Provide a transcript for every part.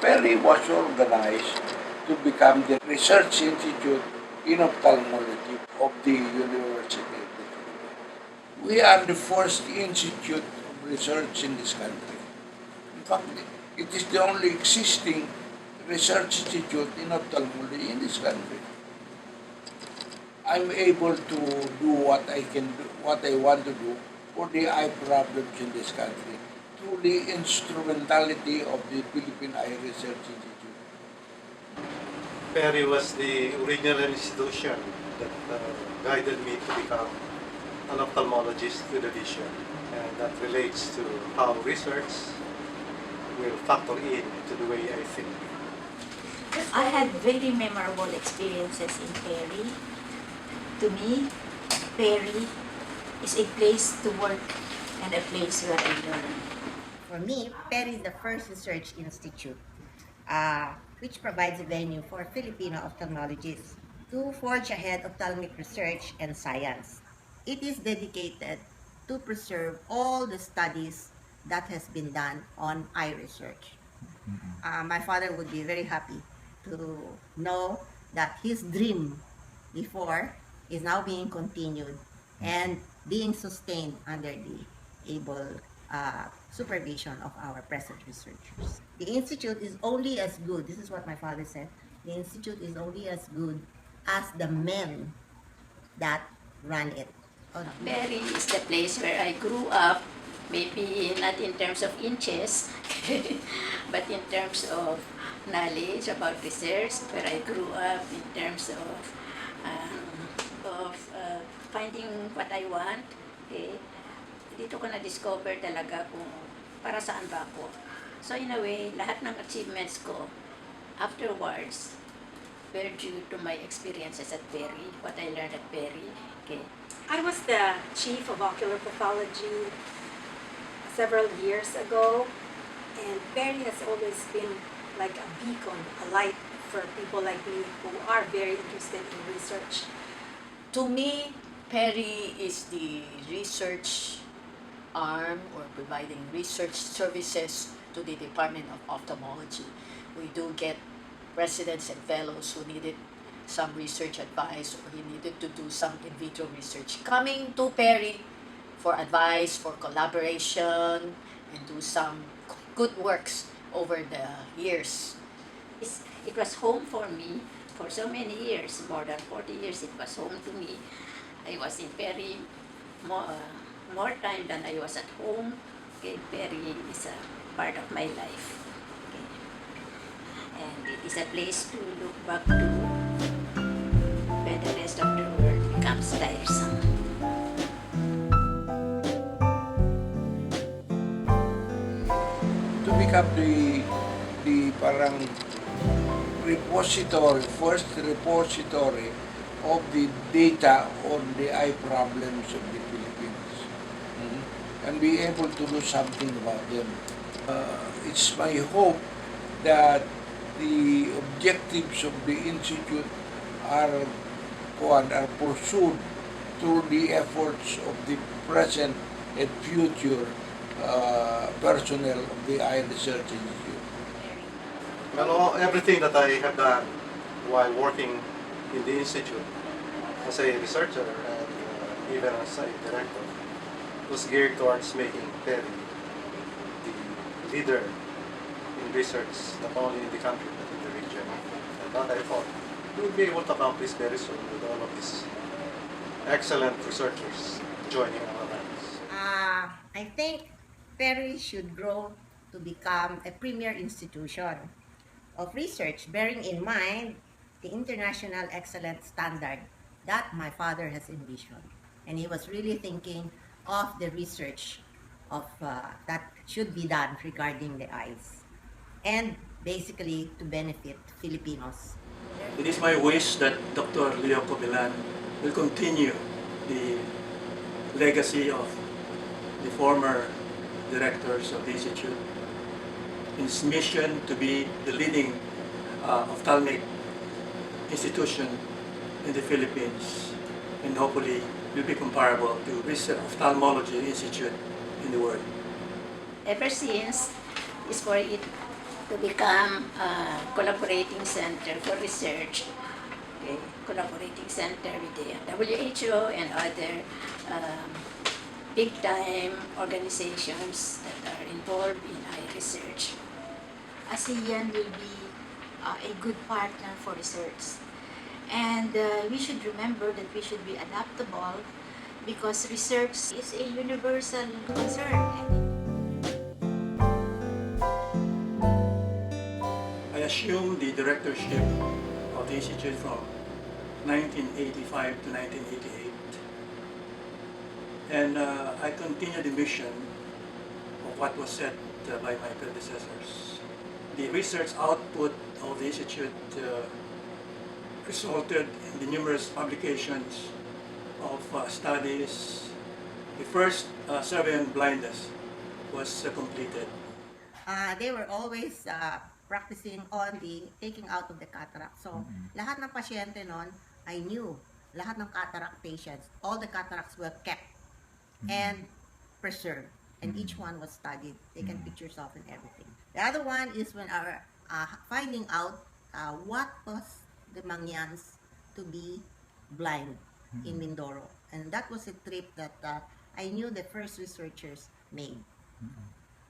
PERI was organized to become the research institute in ophthalmology of the University of the Philippines. We are the first institute of research in this country. In fact, it is the only existing research institute in ophthalmology in this country. I'm able to do what I can do, what I want to do for the eye problems in this country through the instrumentality of the Philippine Eye Research Institute. PERI was the original institution that guided me to become an ophthalmologist with a vision, and that relates to how research will factor in to the way I think. I had very memorable experiences in PERI. To me, PERI is a place to work and a place where I learn. For me, PERI is the first research institute which provides a venue for Filipino ophthalmologists to forge ahead ophthalmic research and science. It is dedicated to preserve all the studies that has been done on eye research. My father would be very happy to know that his dream before is now being continued and being sustained under the able supervision of our present researchers. The institute is only as good, this is what my father said, the institute is only as good as the men that run it. PERI is the place where I grew up, maybe not in terms of inches, but in terms of knowledge about research, where I grew up in terms of finding what I want. Okay? Dito ko na-discover talaga kung para saan ba ako. So in a way, lahat ng achievements ko afterwards were due to my experiences at PERI, what I learned at PERI. Okay. I was the chief of ocular pathology several years ago, and PERI has always been like a beacon, a light for people like me who are very interested in research. To me, PERI is the research arm or providing research services to the Department of Ophthalmology. We do get residents and fellows who needed some research advice or who needed to do some in vitro research coming to PERI for advice, for collaboration, and do some good works over the years. It was home for me for so many years, more than 40 years it was home to me. I was in PERI more time than I was at home. Okay, PERI is a part of my life. Okay. And it is a place to look back to when the rest of the world becomes tiresome. To become the parang repository, first repository of the data on the eye problems of the Philippines, and be able to do something about them. It's my hope that the objectives of the Institute are pursued through the efforts of the present and future personnel of the Eye Research Institute. Well, everything that I have done while working in the institute as a researcher and even as a director was geared towards making PERI the leader in research not only in the country but in the region. And that I thought we would be able to accomplish very soon with all of these excellent researchers joining our ranks. I think PERI should grow to become a premier institution of research, bearing in mind the international excellence standard that my father has envisioned. And he was really thinking of the research of that should be done regarding the eyes, and basically to benefit Filipinos. It is my wish that Dr. Leo Cobilan will continue the legacy of the former directors of the Institute in its mission to be the leading ophthalmic institution in the Philippines, and hopefully will be comparable to this ophthalmology institute in the world. Ever since is for it to become a collaborating center for research, okay, collaborating center with the WHO and other big-time organizations that are involved in eye research. ASEAN will be a good partner for research. And we should remember that we should be adaptable because research is a universal concern. I assumed the directorship of the Institute from 1985 to 1988. And I continued the mission of what was set by my predecessors. The research output of the Institute resulted in the numerous publications of studies. The first survey on blindness was completed. They were always practicing on the taking out of the cataract. So, lahat ng pasyente nun, I knew, lahat ng cataract patients, all the cataracts were kept and preserved. And each one was studied, taken pictures of and everything. The other one is when our finding out what caused the Mangyans to be blind in Mindoro. And that was a trip that I knew the first researchers made.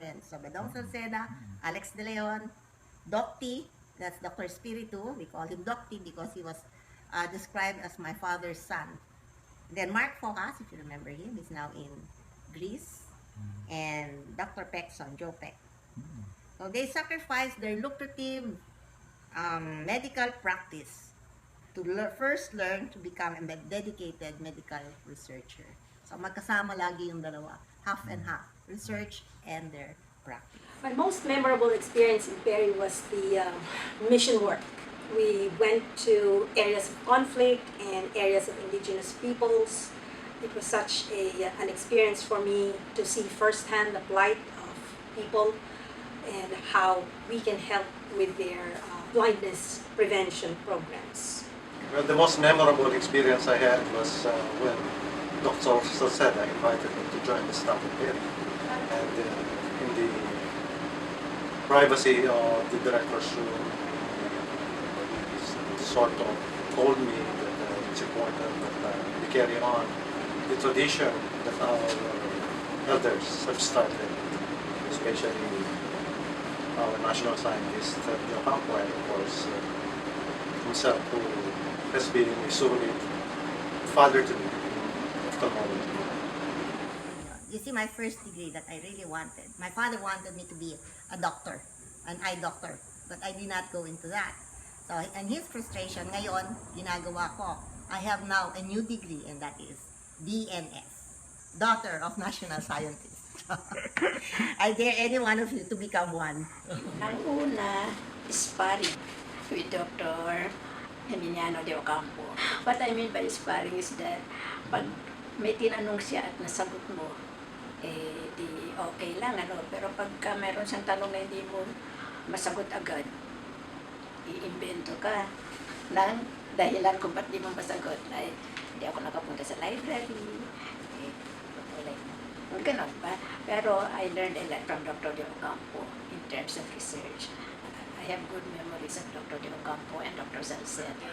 And so Badong Salceda, Alex De Leon, Doc T, that's Dr. Spiritu, we call him Doc T because he was described as my father's son. Then Mark Focas, if you remember him, is now in Greece. And Dr. Peckson, Joe Peck. So they sacrificed their lucrative medical practice to first learn to become a dedicated medical researcher. So magkasama lagi yung dalawa, half and half, research and their practice. My most memorable experience in PERI was the mission work. We went to areas of conflict and areas of indigenous peoples. It was such an experience for me to see firsthand the plight of people and how we can help with their blindness prevention programs. Well, the most memorable experience I had was when Dr. Salceda invited me to join the staff of PERI. And in the privacy of the director's room, he sort of told me that it's important that we carry on the tradition that our elders have started, especially our national scientist, Leo Campo, and of course himself, who has been a surrogate father to me in ophthalmology. You see, my first degree that I really wanted, my father wanted me to be a doctor, an eye doctor, but I did not go into that. So, and his frustration, ngayon, ginagawa ko, I have now a new degree, and that is DNS, Daughter of National Scientist. I dare any one of you to become one. Ang una, sparring with Dr. Emiliano de Ocampo. What I mean by sparring is that pag may tinanong siya at nasagot mo, di okay lang, ano? Pero pagka meron siyang tanong na hindi mo masagot agad, iimbento ka ng dahilan kung ba't di mo masagot. Ay, hindi ako nakapunta sa library, ganun pa. Pero I learned a lot from Dr. De Ocampo in terms of research. I have good memories of Dr. De Ocampo and Dr. Salceda.